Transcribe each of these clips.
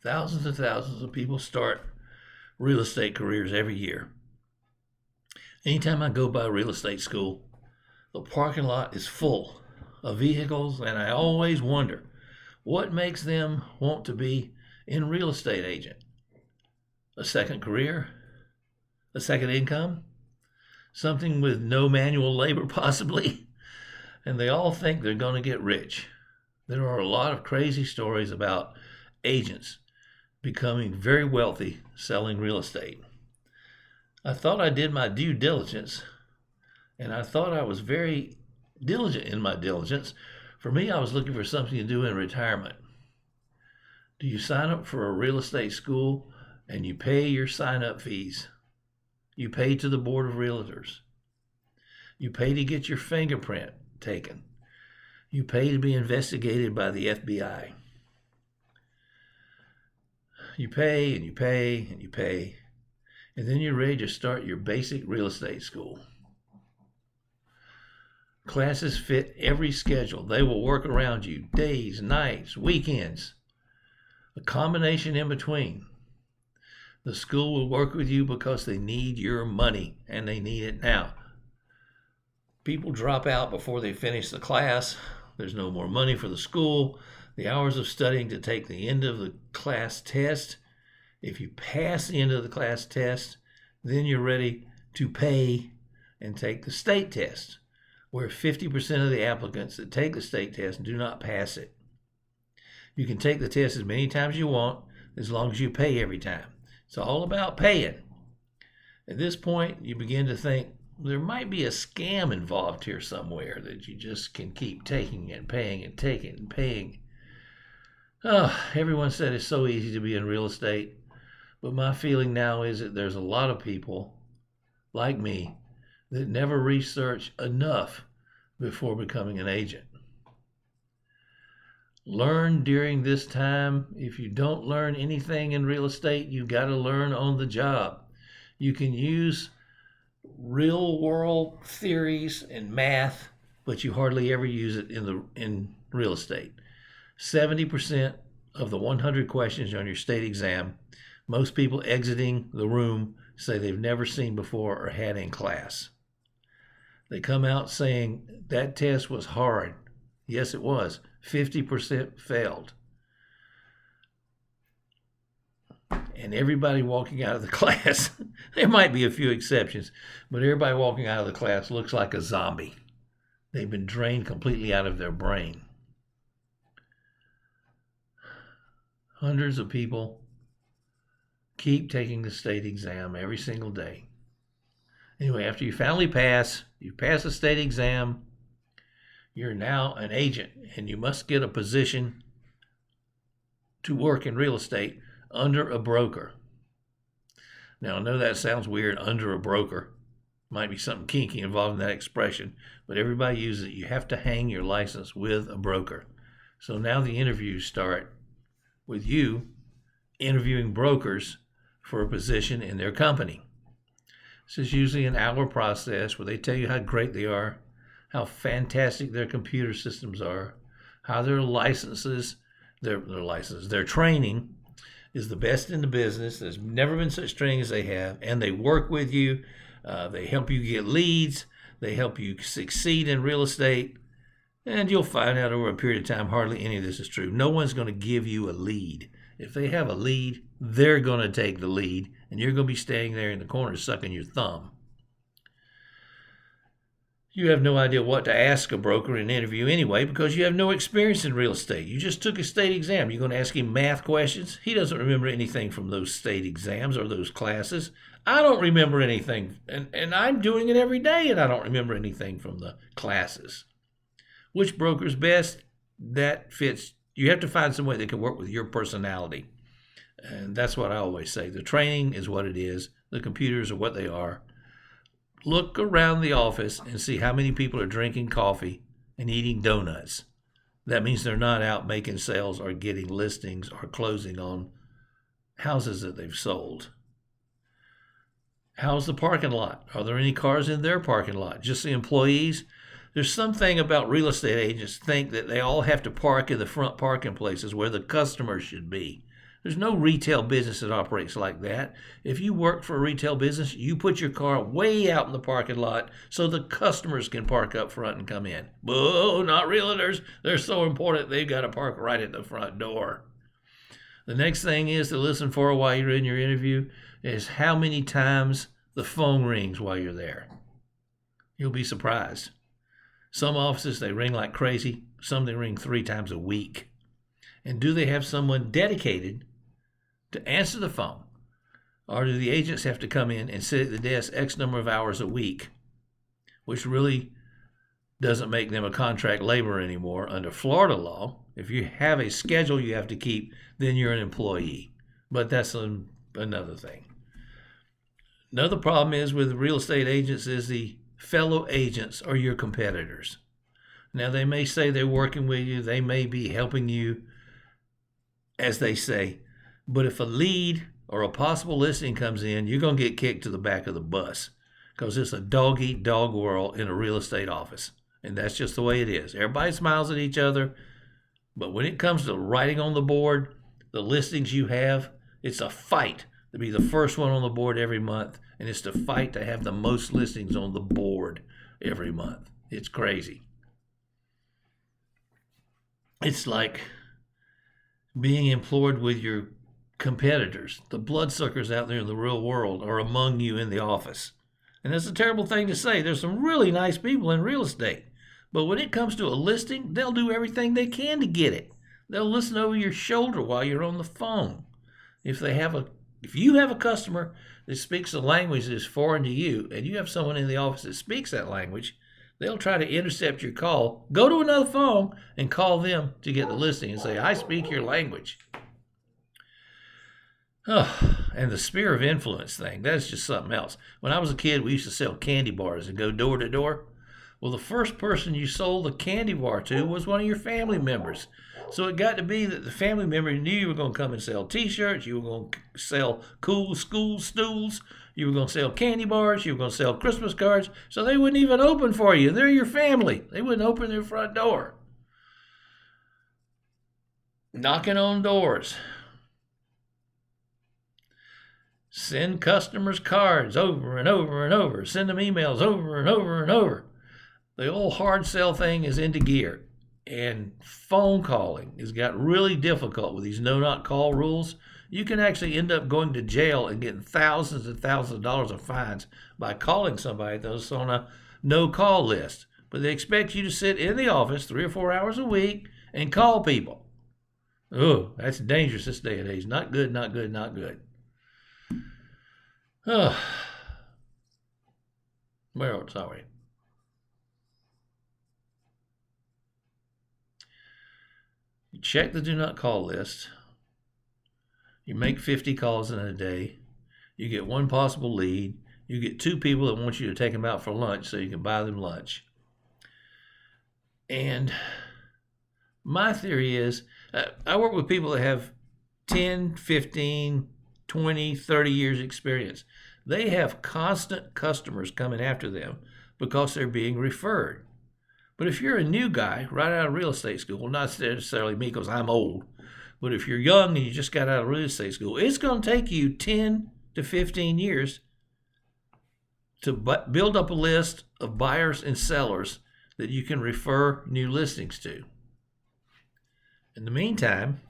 Thousands and thousands of people start real estate careers every year. Anytime I go by a real estate school, the parking lot is full of vehicles, and I always wonder what makes them want to be in real estate agent. A second career? A second income? Something with no manual labor, possibly? And they all think they're going to get rich. There are a lot of crazy stories about agents becoming very wealthy selling real estate. I thought I did my due diligence, and I thought I was very diligent in my diligence. For me, I was looking for something to do in retirement. Do you sign up for a real estate school and you pay your sign-up fees? You pay to the board of realtors. You pay to get your fingerprint taken. You pay to be investigated by the FBI. You pay and you pay and you pay, and then you're ready to start your basic real estate school. Classes fit every schedule. They will work around you, days, nights, weekends, a combination in between. The school will work with you because they need your money, and they need it now. People drop out before they finish the class. There's no more money for the school. The hours of studying to take the end of the class test. If you pass the end of the class test, then you're ready to pay and take the state test, where 50% of the applicants that take the state test do not pass it. You can take the test as many times as you want, as long as you pay every time. It's all about paying. At this point, you begin to think there might be a scam involved here somewhere that you just can keep taking and paying and taking and paying. Oh, everyone said it's so easy to be in real estate, but my feeling now is that there's a lot of people like me that never research enough before becoming an agent. Learn during this time. If you don't learn anything in real estate, you've got to learn on the job. You can use real world theories and math, but you hardly ever use it in real estate. 70% of the 100 questions on your state exam, most people exiting the room say they've never seen before or had in class. They come out saying that test was hard. Yes, it was. 50% failed. And everybody walking out of the class, there might be a few exceptions, but everybody walking out of the class looks like a zombie. They've been drained completely out of their brain. Hundreds of people keep taking the state exam every single day. Anyway, after you finally pass, you pass the state exam, you're now an agent, and you must get a position to work in real estate under a broker. Now, I know that sounds weird, under a broker. Might be something kinky involved in that expression, but everybody uses it. You have to hang your license with a broker. So now the interviews start with you interviewing brokers for a position in their company. This is usually an hour process where they tell you how great they are, how fantastic their computer systems are, how their licenses, their training is the best in the business. There's never been such training as they have, and they work with you. They help you get leads. They help you succeed in real estate, and you'll find out over a period of time hardly any of this is true. No one's going to give you a lead. If they have a lead, they're going to take the lead, and you're going to be standing there in the corner sucking your thumb. You have no idea what to ask a broker in an interview anyway because you have no experience in real estate. You just took a state exam. You're going to ask him math questions? He doesn't remember anything from those state exams or those classes. I don't remember anything, and I'm doing it every day, and I don't remember anything from the classes. Which broker's best? That fits. You have to find some way that can work with your personality. And that's what I always say. The training is what it is. The computers are what they are. Look around the office and see how many people are drinking coffee and eating donuts. That means they're not out making sales or getting listings or closing on houses that they've sold. How's the parking lot? Are there any cars in their parking lot? Just the employees? There's something about real estate agents think that they all have to park in the front parking places where the customers should be. There's no retail business that operates like that. If you work for a retail business, you put your car way out in the parking lot so the customers can park up front and come in. Whoa, not realtors. They're so important they've got to park right at the front door. The next thing is to listen for while you're in your interview is how many times the phone rings while you're there. You'll be surprised. Some offices, they ring like crazy. Some they ring 3 times a week. And do they have someone dedicated to answer the phone? Or do the agents have to come in and sit at the desk X number of hours a week, which really doesn't make them a contract laborer anymore under Florida law. If you have a schedule you have to keep, then you're an employee. But that's another thing. Another problem is with real estate agents is the fellow agents are your competitors. Now, they may say they're working with you. They may be helping you, as they say. But if a lead or a possible listing comes in, you're going to get kicked to the back of the bus because it's a dog-eat-dog world in a real estate office. And that's just the way it is. Everybody smiles at each other. But when it comes to writing on the board, the listings you have, it's a fight to be the first one on the board every month. And it's to fight to have the most listings on the board every month. It's crazy. It's like being employed with your competitors. The bloodsuckers out there in the real world are among you in the office. And that's a terrible thing to say. There's some really nice people in real estate. But when it comes to a listing, they'll do everything they can to get it. They'll listen over your shoulder while you're on the phone. If you have a customer that speaks a language that is foreign to you, and you have someone in the office that speaks that language, they'll try to intercept your call, go to another phone, and call them to get the listing and say, I speak your language. Oh, and the sphere of influence thing, that's just something else. When I was a kid, we used to sell candy bars and go door to door. Well, the first person you sold a candy bar to was one of your family members. So it got to be that the family member knew you were going to come and sell T-shirts, you were going to sell cool school stools, you were going to sell candy bars, you were going to sell Christmas cards, so they wouldn't even open for you. They're your family. They wouldn't open their front door. Knocking on doors. Send customers cards over and over and over. Send them emails over and over and over. The old hard sell thing is into gear. And phone calling has got really difficult with these no-knock call rules. You can actually end up going to jail and getting thousands and thousands of dollars of fines by calling somebody that's on a no-call list. But they expect you to sit in the office 3 or 4 hours a week and call people. Oh, that's dangerous this day and age. Not good, not good, not good. Oh. Well, sorry. You check the do not call list. You make 50 calls in a day. You get one possible lead. You get 2 people that want you to take them out for lunch so you can buy them lunch. And my theory is, I work with people that have 10, 15, 20, 30 years experience. They have constant customers coming after them because they're being referred. But if you're a new guy right out of real estate school, not necessarily me because I'm old, but if you're young and you just got out of real estate school, it's going to take you 10 to 15 years to build up a list of buyers and sellers that you can refer new listings to. In the meantime,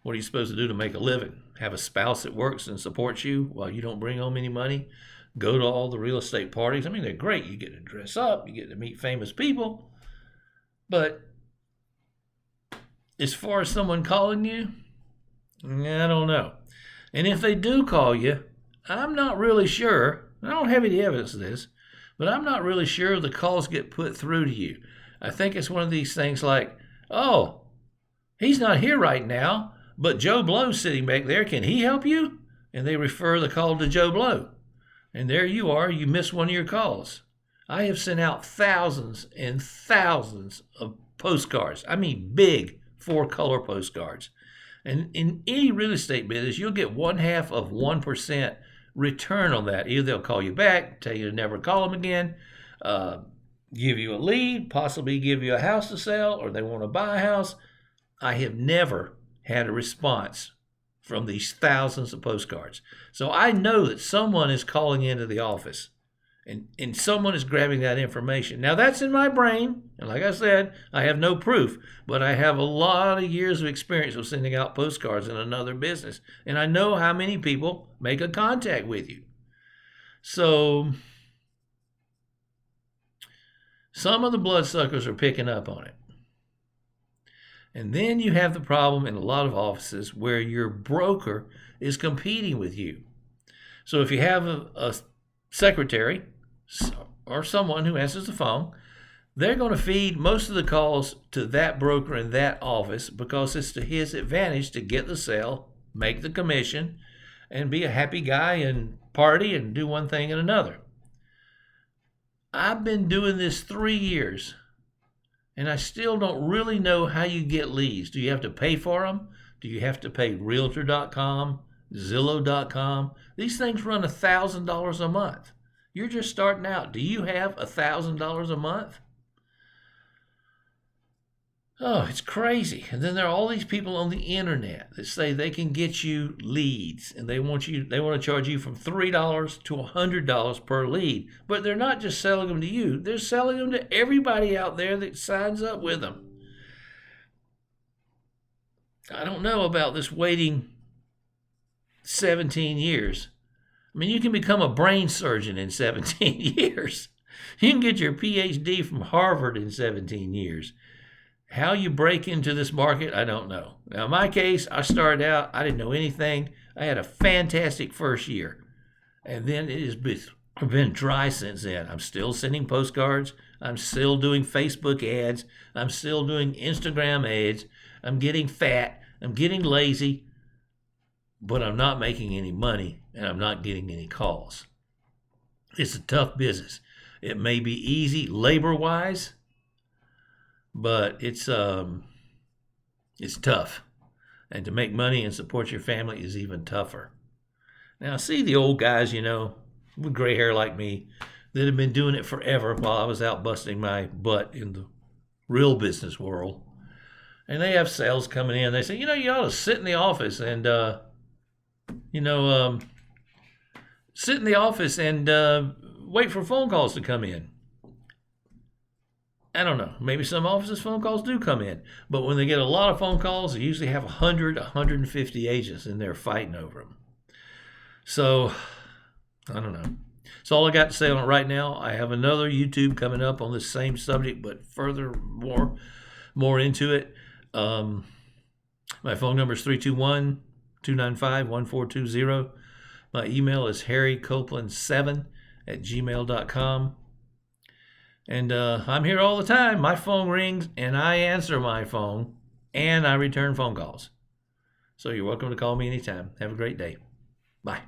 what are you supposed to do to make a living? Have a spouse that works and supports you while you don't bring home any money? Go to all the real estate parties. I mean, they're great. You get to dress up. You get to meet famous people. But as far as someone calling you, I don't know. And if they do call you, I'm not really sure. I don't have any evidence of this, but I'm not really sure the calls get put through to you. I think it's one of these things like, oh, he's not here right now, but Joe Blow's sitting back there. Can he help you? And they refer the call to Joe Blow. And there you are, you miss one of your calls. I have sent out thousands and thousands of postcards. I mean, big 4-color postcards. And in any real estate business, you'll get 0.5% return on that. Either they'll call you back, tell you to never call them again, give you a lead, possibly give you a house to sell, or they want to buy a house. I have never had a response from these thousands of postcards. So I know that someone is calling into the office and someone is grabbing that information. Now that's in my brain, and like I said, I have no proof, but I have a lot of years of experience of sending out postcards in another business, and I know how many people make a contact with you. So some of the bloodsuckers are picking up on it. And then you have the problem in a lot of offices where your broker is competing with you. So if you have a secretary or someone who answers the phone, they're going to feed most of the calls to that broker in that office because it's to his advantage to get the sale, make the commission, and be a happy guy and party and do one thing and another. I've been doing this 3 years, and I still don't really know how you get leads. Do you have to pay for them? Do you have to pay Realtor.com, Zillow.com? These things run $1,000 a month. You're just starting out. Do you have $1,000 a month? Oh, it's crazy. And then there are all these people on the internet that say they can get you leads, and they want to charge you from $3 to $100 per lead. But they're not just selling them to you. They're selling them to everybody out there that signs up with them. I don't know about this waiting 17 years. I mean, you can become a brain surgeon in 17 years. You can get your PhD from Harvard in 17 years. How you break into this market, I don't know. Now, in my case, I started out, I didn't know anything. I had a fantastic first year. And then it has been dry since then. I'm still sending postcards. I'm still doing Facebook ads. I'm still doing Instagram ads. I'm getting fat. I'm getting lazy. But I'm not making any money, and I'm not getting any calls. It's a tough business. It may be easy labor-wise, but it's tough. And to make money and support your family is even tougher. Now, see the old guys, with gray hair like me, that have been doing it forever while I was out busting my butt in the real business world. And they have sales coming in. They say, you ought to sit in the office and, sit in the office and wait for phone calls to come in. I don't know. Maybe some offices' phone calls do come in. But when they get a lot of phone calls, they usually have 100, 150 agents in there fighting over them. So, I don't know. That's all I got to say on it right now. I have another YouTube coming up on this same subject, but more into it. My phone number is 321-295-1420. My email is harrycopeland7@gmail.com. And I'm here all the time. My phone rings, and I answer my phone, and I return phone calls. So you're welcome to call me anytime. Have a great day. Bye.